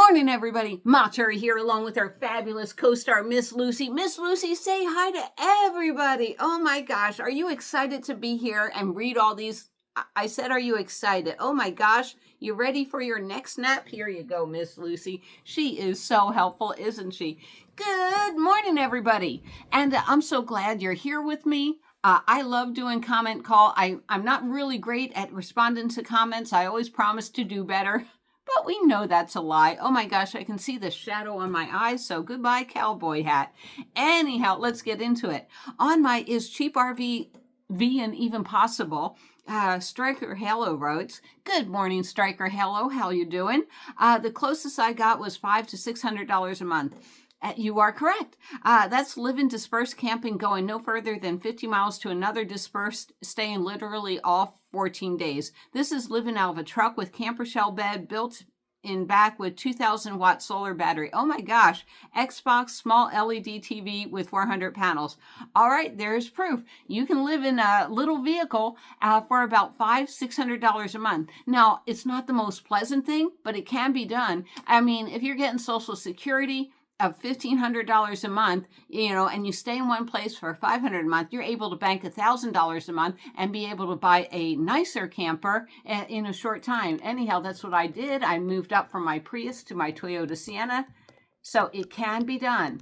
Morning, everybody. Ma Terry here, along with our fabulous co-star, Miss Lucy. Miss Lucy, say hi to everybody. Oh my gosh, are you excited to be here and read all these? I said, are you excited? Oh my gosh, you ready for your next nap? Here you go, Miss Lucy. She is so helpful, isn't she? Good morning, everybody. And I'm so glad you're here with me. I love doing comment call. I'm not really great at responding to comments. I always promise to do better. But we know that's a lie. Oh my gosh, I can see the shadow on my eyes, so goodbye cowboy hat. Anyhow, let's get into it. On my Is Cheap RV and Even Possible, Striker Hello wrote, good morning, Striker Hello, how you doing? The closest I got was $500 to $600 a month. You are correct. That's living dispersed camping, going no further than 50 miles to another dispersed, staying literally all 14 days. This is living out of a truck with camper shell bed built in back with 2,000-watt solar battery. Oh my gosh. Xbox, small LED TV with 400 panels. All right, there's proof. You can live in a little vehicle for about $500-600 a month. Now, it's not the most pleasant thing, but it can be done. I mean, if you're getting Social Security of $1,500 a month, and you stay in one place for $500 a month, you're able to bank $1,000 a month and be able to buy a nicer camper in a short time. Anyhow, that's what I did. I moved up from my Prius to my Toyota Sienna. So it can be done,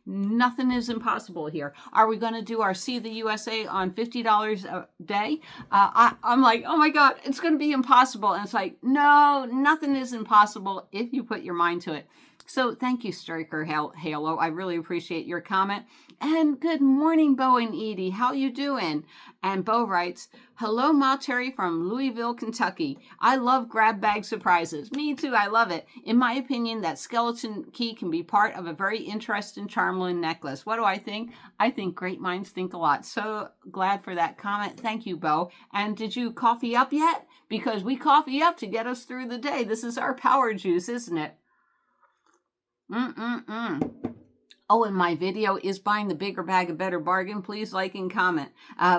Nothing is impossible here. Are we going to do our See the USA on $50 a day? I'm like, oh my God, it's going to be impossible. And it's like, no, nothing is impossible if you put your mind to it. So thank you, Striker Halo. I really appreciate your comment. And good morning, Bo and Edie. How you doing? And Bo writes, hello, Ma Terry from Louisville, Kentucky. I love grab bag surprises. Me too. I love it. In my opinion, that skeleton key can be part of a very interesting charmlin necklace. What do I think? I think great minds think alike. So glad for that comment. Thank you, Bo. And did you coffee up yet? Because we coffee up to get us through the day. This is our power juice, isn't it? Oh, and my video is buying the bigger bag a better bargain. Please like and comment.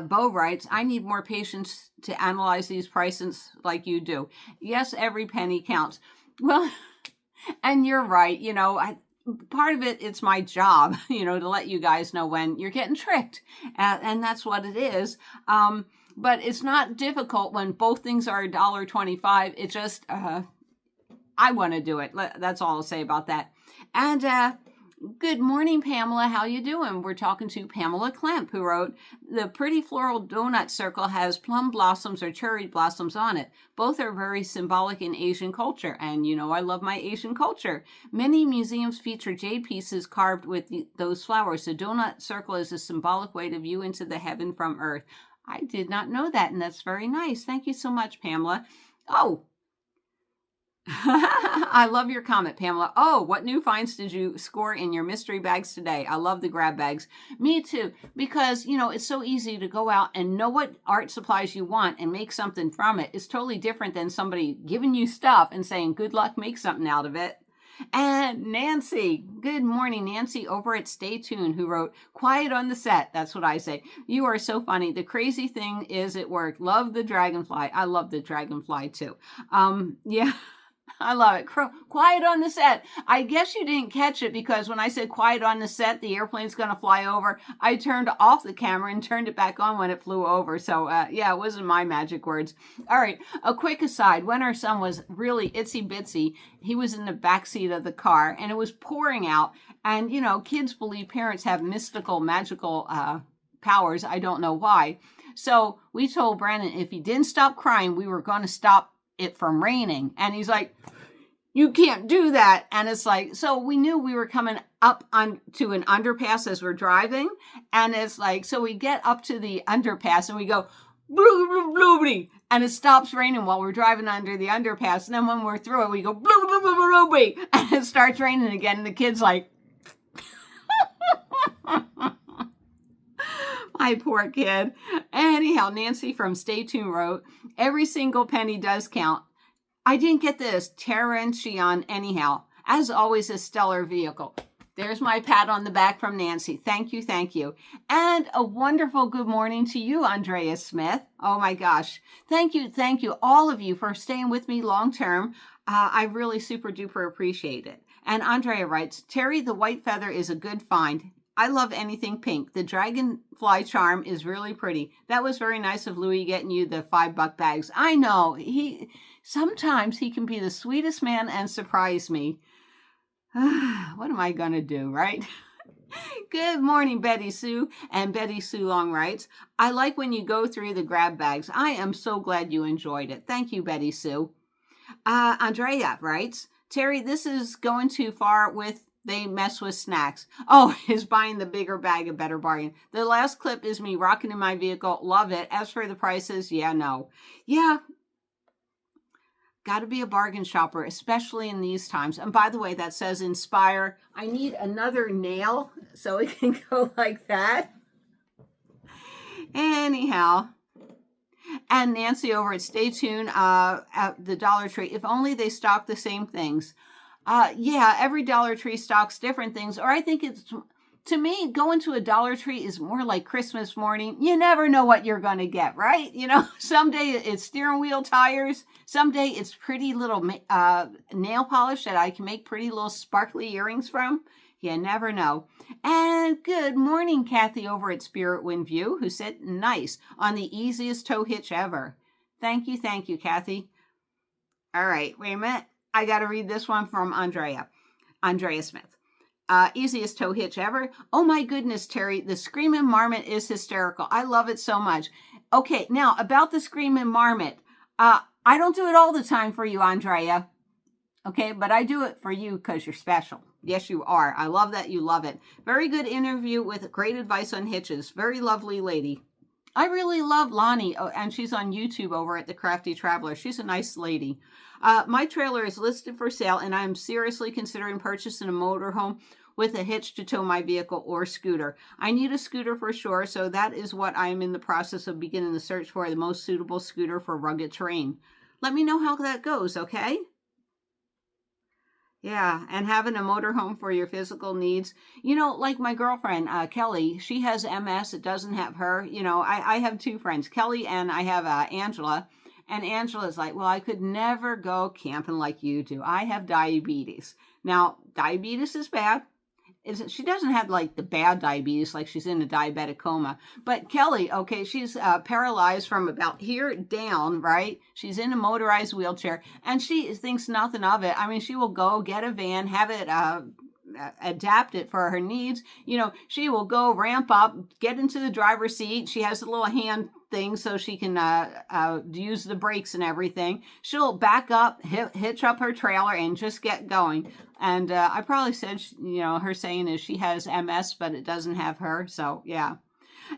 Bo writes, I need more patience to analyze these prices like you do. Yes, every penny counts. Well, and you're right. Part of it, it's my job, to let you guys know when you're getting tricked. And that's what it is. But it's not difficult when both things are $1.25. It just, I want to do it. That's all I'll say about that. And good morning, Pamela. How you doing? We're talking to Pamela Klemp, who wrote, the pretty floral donut circle has plum blossoms or cherry blossoms on it. Both are very symbolic in Asian culture. And I love my Asian culture. Many museums feature jade pieces carved with those flowers. The donut circle is a symbolic way to view into the heaven from earth. I did not know that, and that's very nice. Thank you so much, Pamela. Oh, I love your comment, Pamela. Oh, what new finds did you score in your mystery bags today? I love the grab bags. Me too, because, it's so easy to go out and know what art supplies you want and make something from it. It's totally different than somebody giving you stuff and saying, good luck, make something out of it. And Nancy, good morning, Nancy over at Stay Tuned, who wrote, quiet on the set. That's what I say. You are so funny. The crazy thing is it worked. Love the dragonfly. I love the dragonfly too. Yeah. I love it. Quiet on the set. I guess you didn't catch it because when I said quiet on the set, the airplane's going to fly over. I turned off the camera and turned it back on when it flew over. So, yeah, it wasn't my magic words. All right. A quick aside. When our son was really itsy bitsy, he was in the backseat of the car and it was pouring out. And, kids believe parents have mystical, magical powers. I don't know why. So we told Brandon if he didn't stop crying, we were going to stop it from raining. And he's like, you can't do that. And it's like, so we knew we were coming up to an underpass as we're driving. And it's like, so we get up to the underpass and we go, blue, blue, blue, and it stops raining while we're driving under the underpass. And then when we're through it, we go, blue, blue, blue, blue, blue, and it starts raining again. And the kid's like, my poor kid. Anyhow, Nancy from Stay Tuned wrote, every single penny does count. I didn't get this. Terrentian anyhow. As always, a stellar vehicle. There's my pat on the back from Nancy. Thank you, thank you. And a wonderful good morning to you, Andrea Smith. Oh my gosh. Thank you, all of you for staying with me long term. I really super duper appreciate it. And Andrea writes, Terry, the white feather is a good find. I love anything pink. The dragonfly charm is really pretty. That was very nice of Louis getting you the $5 bags. I know. Sometimes he can be the sweetest man and surprise me. What am I going to do, right? Good morning, Betty Sue. And Betty Sue Long writes, I like when you go through the grab bags. I am so glad you enjoyed it. Thank you, Betty Sue. Andrea writes, Terry, this is going too far with they mess with snacks. Oh, is buying the bigger bag a better bargain. The last clip is me rocking in my vehicle. Love it. As for the prices, yeah, no. Yeah. Got to be a bargain shopper, especially in these times. And by the way, that says inspire. I need another nail so it can go like that. Anyhow. And Nancy over at Stay Tuned at the Dollar Tree. If only they stock the same things. Yeah, every Dollar Tree stocks different things. Or I think to me, going to a Dollar Tree is more like Christmas morning. You never know what you're going to get, right? You know, someday it's steering wheel tires. Someday it's pretty little nail polish that I can make pretty little sparkly earrings from. You never know. And good morning, Kathy over at Spirit Wind View, who said nice on the easiest tow hitch ever. Thank you, Kathy. All right, wait a minute. I got to read this one from Andrea Smith. Easiest tow hitch ever. Oh my goodness, Terry, the Screaming Marmot is hysterical. I love it so much. Okay, now about the Screaming Marmot. I don't do it all the time for you, Andrea. Okay, but I do it for you because you're special. Yes, you are. I love that you love it. Very good interview with great advice on hitches. Very lovely lady. I really love Lonnie, and she's on YouTube over at The Crafty Traveler. She's a nice lady. My trailer is listed for sale, and I'm seriously considering purchasing a motorhome with a hitch to tow my vehicle or scooter. I need a scooter for sure, so that is what I am in the process of beginning the search for, the most suitable scooter for rugged terrain. Let me know how that goes, okay? Yeah, and having a motorhome for your physical needs. You know, like my girlfriend, Kelly, she has MS. It doesn't have her. You know, I have two friends, Kelly and I have Angela. And Angela's like, well, I could never go camping like you do. I have diabetes. Now, diabetes is bad. She doesn't have like the bad diabetes, like she's in a diabetic coma. But Kelly, okay, she's paralyzed from about here down, right? She's in a motorized wheelchair, and she thinks nothing of it. I mean, she will go get a van, have it adapt it for her needs. You know, she will go ramp up, get into the driver's seat. She has a little hand thing so she can use the brakes and everything. She'll back up, hitch up her trailer, and just get going. And I probably said, you know, her saying is she has MS, but it doesn't have her. So, yeah.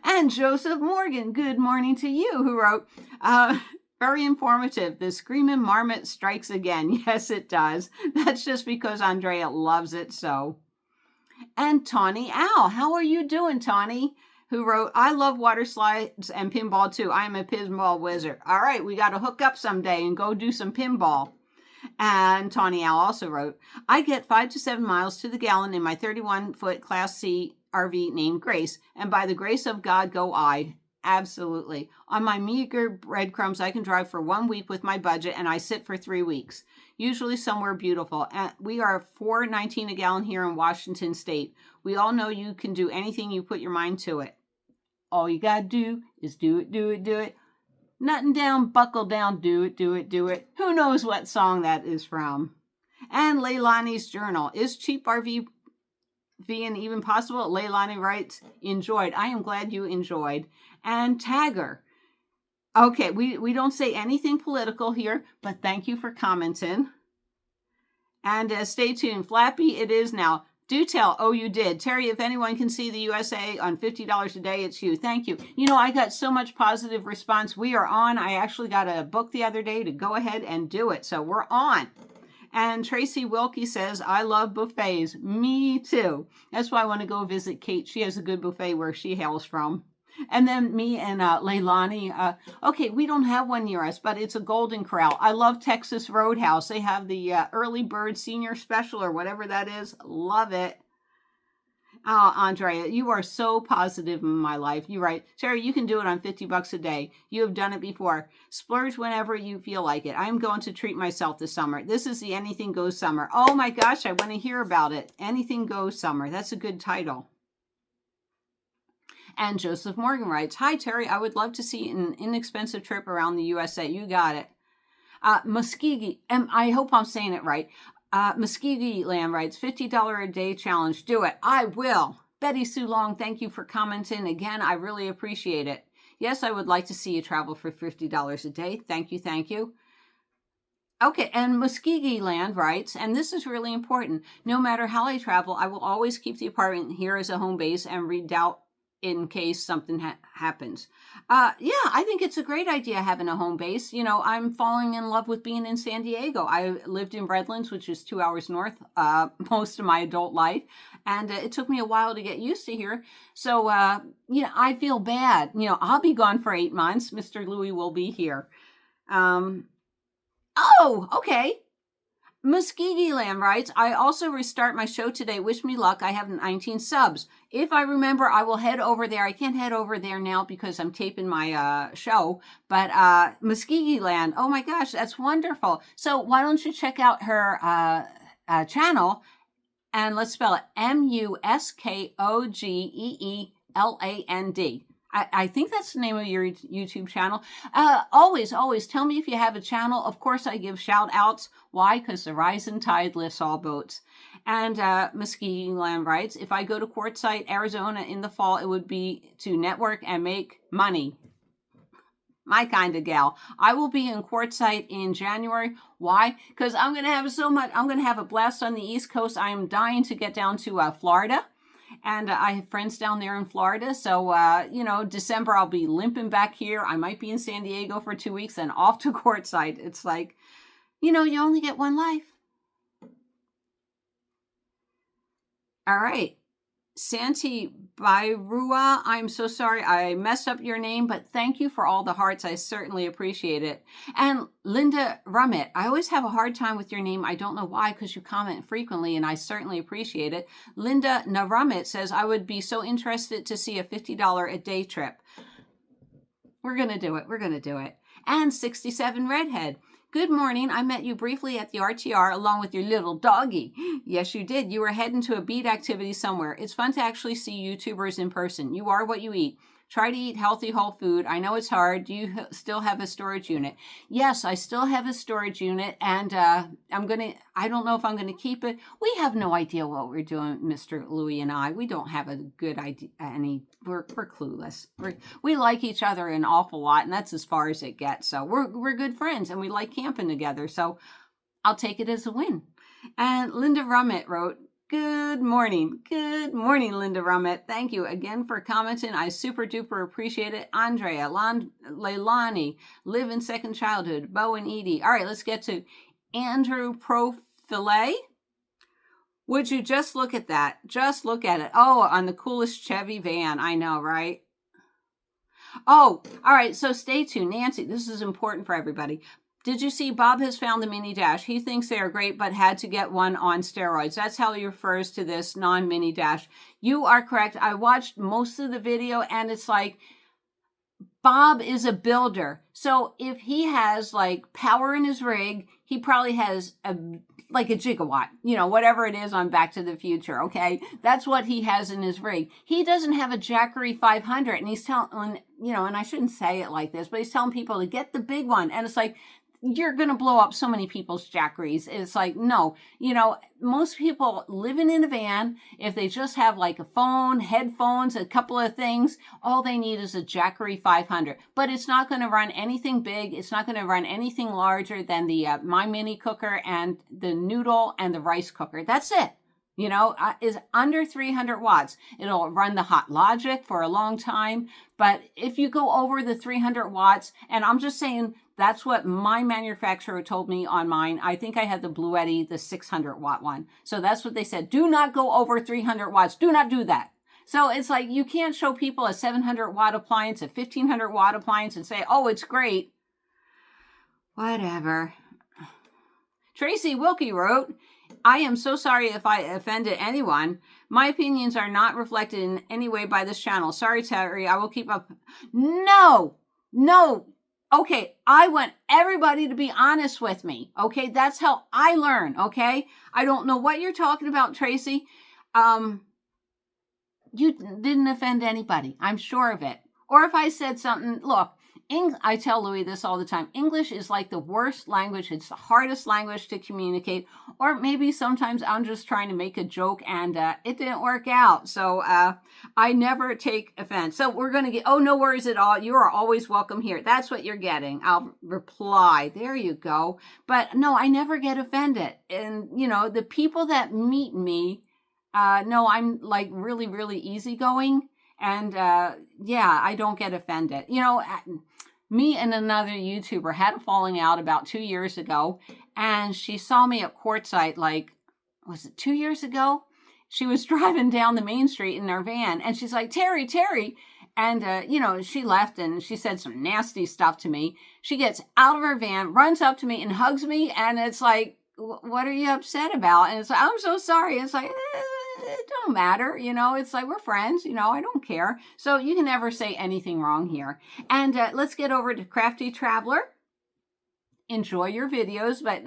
And Joseph Morgan, good morning to you, who wrote, very informative. The Screaming Marmot strikes again. Yes, it does. That's just because Andrea loves it so. And Tawny Owl, how are you doing, Tawny? Who wrote, I love water slides and pinball too. I am a pinball wizard. All right, we got to hook up someday and go do some pinball. And Tawny Owl also wrote, I get 5 to 7 miles to the gallon in my 31-foot Class C RV named Grace, and by the grace of God go I. Absolutely. On my meager breadcrumbs, I can drive for 1 week with my budget, and I sit for 3 weeks, usually somewhere beautiful. And we are $4.19 a gallon here in Washington State. We all know you can do anything you put your mind to it. All you got to do is do it, do it, do it. Nothing down, buckle down, do it, do it, do it. Who knows what song that is from? And Leilani's journal. Is cheap RV being even possible? Leilani writes, enjoyed. I am glad you enjoyed. And Tagger. Okay, we don't say anything political here, but thank you for commenting. And stay tuned. Flappy it is now. Do tell. Oh, you did. Terry, if anyone can see the USA on $50 a day, it's you. Thank you. You know, I got so much positive response. We are on. I actually got a book the other day to go ahead and do it. So we're on. And Tracy Wilkie says, I love buffets. Me too. That's why I want to go visit Kate. She has a good buffet where she hails from. And then me and Leilani, okay, we don't have one near us, but it's a Golden Corral. I love Texas Roadhouse. They have the early bird senior special or whatever that is. Love it. Oh, Andrea, you are so positive in my life. You're right. Terry, you can do it on $50 a day. You have done it before. Splurge whenever you feel like it. I'm going to treat myself this summer. This is the Anything Goes Summer. Oh my gosh, I want to hear about it. Anything Goes Summer. That's a good title. And Joseph Morgan writes, hi, Terry. I would love to see an inexpensive trip around the USA. You got it. Muskegee, and I hope I'm saying it right. Muskegee Land writes, $50 a day challenge. Do it. I will. Betty Sue Long, thank you for commenting again. I really appreciate it. Yes, I would like to see you travel for $50 a day. Thank you. Thank you. Okay, and Muskegee Land writes, and this is really important. No matter how I travel, I will always keep the apartment here as a home base and redoubt in case something happens. Yeah, I think it's a great idea having a home base. You know, I'm falling in love with being in San Diego. I lived in Redlands, which is 2 hours north, most of my adult life. And it took me a while to get used to here. So, I feel bad. I'll be gone for 8 months. Mr. Louis will be here. Oh, okay. Muskegee Lamb writes, I also restart my show today. Wish me luck. I have 19 subs. If I remember, I will head over there. I can't head over there now because I'm taping my show. But Muskegee Land, oh my gosh, that's wonderful. So why don't you check out her channel, and let's spell it Muskoggeeland. I think that's the name of your YouTube channel. Always tell me if you have a channel. Of course, I give shout outs. Why? Because the rising tide lifts all boats. And Muskegee Lamb writes, if I go to Quartzsite, Arizona in the fall, it would be to network and make money. My kind of gal. I will be in Quartzsite in January. Why? Because I'm going to have so much. I'm going to have a blast on the East Coast. I am dying to get down to Florida. And I have friends down there in Florida. So, December I'll be limping back here. I might be in San Diego for 2 weeks and off to Quartzsite. It's like, you only get one life. All right. Santi Bairua, I'm so sorry I messed up your name, but thank you for all the hearts. I certainly appreciate it. And Linda Rummett, I always have a hard time with your name. I don't know why, because you comment frequently, and I certainly appreciate it. Linda Narummett says, I would be so interested to see a $50 a day trip. We're going to do it. We're going to do it. And 67 Redhead. Good morning. I met you briefly at the RTR along with your little doggy. Yes, you did. You were heading to a beat activity somewhere. It's fun to actually see YouTubers in person. You are what you eat. Try to eat healthy, whole food. I know it's hard. Do you still have a storage unit? Yes, I still have a storage unit, and I don't know if I'm going to keep it. We have no idea what we're doing, Mr. Louis and I. We don't have a good idea. We're clueless. We like each other an awful lot, and that's as far as it gets. So we're good friends, and we like camping together. So I'll take it as a win. And Linda Rummett wrote, good morning. Good morning, Linda Rummett. Thank you again for commenting. I super duper appreciate it. Andrea, Leilani, Live in Second Childhood, Bo and Edie. All right, let's get to Andrew Profile. Would you just look at that? Just look at it. Oh, on the coolest Chevy van. I know, right? Oh, all right. So stay tuned. Nancy, this is important for everybody. Did you see Bob has found the mini dash? He thinks they are great, but had to get one on steroids. That's how he refers to this non-mini dash. You are correct. I watched most of the video, and it's like Bob is a builder. So if he has like power in his rig, he probably has a gigawatt, whatever it is on Back to the Future. Okay. That's what he has in his rig. He doesn't have a Jackery 500, and he's telling, and I shouldn't say it like this, but he's telling people to get the big one. And it's like, you're going to blow up so many people's Jackeries. It's like, no, most people living in a van, if they just have like a phone, headphones, a couple of things, all they need is a Jackery 500. But it's not going to run anything big. It's not going to run anything larger than the My Mini Cooker and the noodle and the rice cooker. That's it. Is under 300 watts. It'll run the Hot Logic for a long time. But if you go over the 300 watts, and I'm just saying, that's what my manufacturer told me on mine. I think I had the Bluetti, the 600 watt one. So that's what they said. Do not go over 300 watts. Do not do that. So it's like, you can't show people a 700 watt appliance, a 1500 watt appliance, and say, oh, it's great. Whatever. Tracy Wilkie wrote, I am so sorry if I offended anyone. My opinions are not reflected in any way by this channel. Sorry, Terry. I will keep up. No. Okay, I want everybody to be honest with me. Okay, that's how I learn. Okay, I don't know what you're talking about, Tracy. You didn't offend anybody. I'm sure of it. Or if I said something, look, I tell Louis this all the time. English is like the worst language. It's the hardest language to communicate. Or maybe sometimes I'm just trying to make a joke and it didn't work out. So I never take offense. So we're going to get, oh, no worries at all. You are always welcome here. That's what you're getting. I'll reply. There you go. But no, I never get offended. And, you know, the people that meet me, no, I'm like really, really easygoing. And yeah, I don't get offended. You know, me and another YouTuber had a falling out about 2 years ago. And she saw me at Quartzsite, like, was it 2 years ago? She was driving down the main street in her van. And she's like, Terry. And, you know, she left and she said some nasty stuff to me. She gets out of her van, runs up to me and hugs me. And it's like, what are you upset about? And it's like, I'm so sorry. It's like, it don't matter. You know, it's like, we're friends. You know, I don't care. So you can never say anything wrong here. And let's get over to Crafty Traveler. Enjoy your videos. But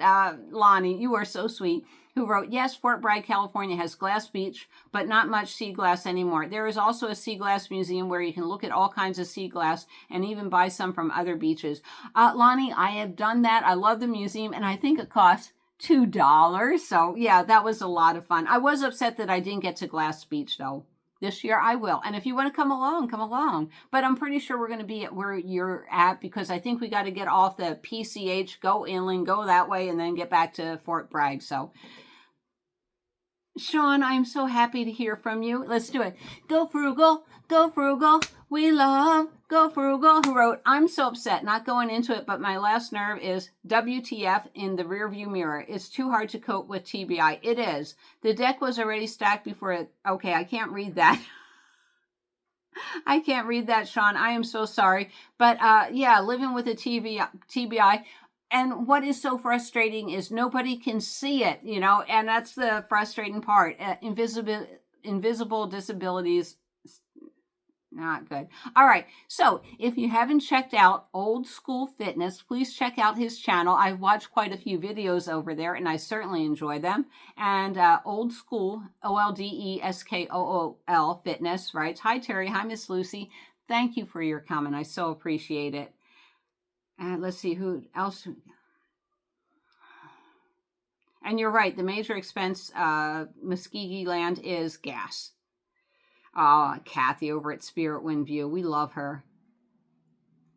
Lonnie, you are so sweet, who wrote, yes, Fort Bragg, California has glass beach, but not much sea glass anymore. There is also a sea glass museum where you can look at all kinds of sea glass and even buy some from other beaches. Lonnie, I have done that. I love the museum, and I think it costs $2. So yeah, that was a lot of fun. I was upset that I didn't get to Glass Beach though. This year I will. And if you want to come along, come along. But I'm pretty sure we're going to be at where you're at, because I think we got to get off the PCH, go inland, go that way, and then get back to Fort Bragg. So Sean, I'm so happy to hear from you. Let's do it. Go frugal, we love, go frugal. Who wrote, I'm so upset, not going into it, but my last nerve is WTF in the rearview mirror. It's too hard to cope with TBI. It is. The deck was already stacked before it. Okay, I can't read that. I can't read that, Sean. I am so sorry. But yeah, living with a TBI. And what is so frustrating is nobody can see it, you know, and that's the frustrating part. Invisible disabilities, not good. All right. So if you haven't checked out Old School Fitness, please check out his channel. I've watched quite a few videos over there, and I certainly enjoy them. And Old School, OLDESKOOL Fitness, right? Hi, Terry. Hi, Miss Lucy. Thank you for your comment. I so appreciate it. And let's see who else. And you're right. The major expense, Muskogee Land, is gas. Kathy over at Spirit Wind View. We love her.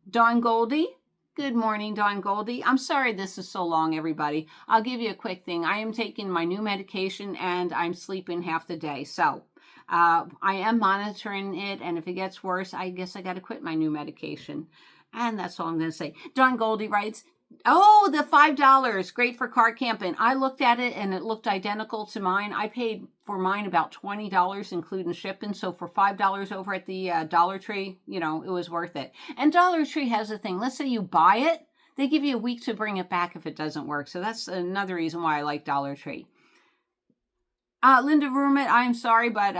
Dawn Goldie. Good morning, Dawn Goldie. I'm sorry this is so long, everybody. I'll give you a quick thing. I am taking my new medication and I'm sleeping half the day. So I am monitoring it. And if it gets worse, I guess I got to quit my new medication. And that's all I'm going to say. Don Goldie writes, oh, the $5, great for car camping. I looked at it and it looked identical to mine. I paid for mine about $20, including shipping. So for $5 over at the Dollar Tree, you know, it was worth it. And Dollar Tree has a thing. Let's say you buy it, they give you a week to bring it back if it doesn't work. So that's another reason why I like Dollar Tree. Linda Rumet, I'm sorry, but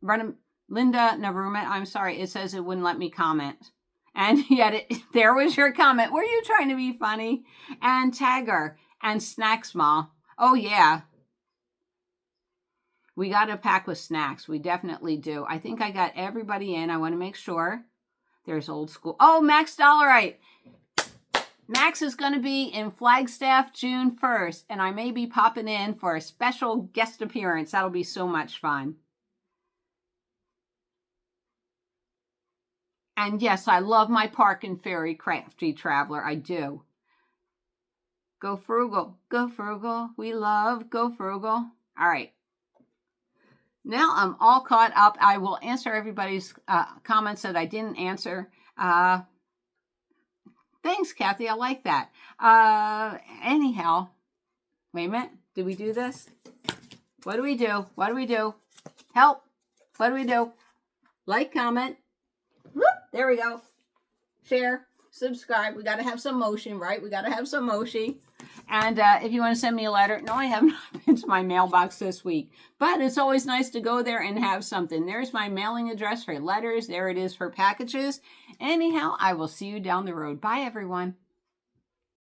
Linda Narumet, I'm sorry. It says it wouldn't let me comment. And yet, there was your comment. Were you trying to be funny? And Tagger and Snacks Ma. Oh, yeah. We got to pack with snacks. We definitely do. I think I got everybody in. I want to make sure. There's Old School. Oh, Max Dollarite. Max is going to be in Flagstaff June 1st. And I may be popping in for a special guest appearance. That'll be so much fun. And yes, I love my Park and Ferry Crafty Traveler. I do. Go frugal. Go frugal. We love go frugal. All right. Now I'm all caught up. I will answer everybody's comments that I didn't answer. Thanks, Kathy. I like that. Anyhow, wait a minute. Did we do this? What do we do? What do we do? Help. What do we do? Like, comment. Whoop, there we go. Share. subscribe. We got to have some motion, right? We got to have some motion. And if you want to send me a letter, no, I have not been to my mailbox this week. But it's always nice to go there and have something. There's my mailing address for letters. There it is for packages. Anyhow, I will see you down the road. Bye, everyone.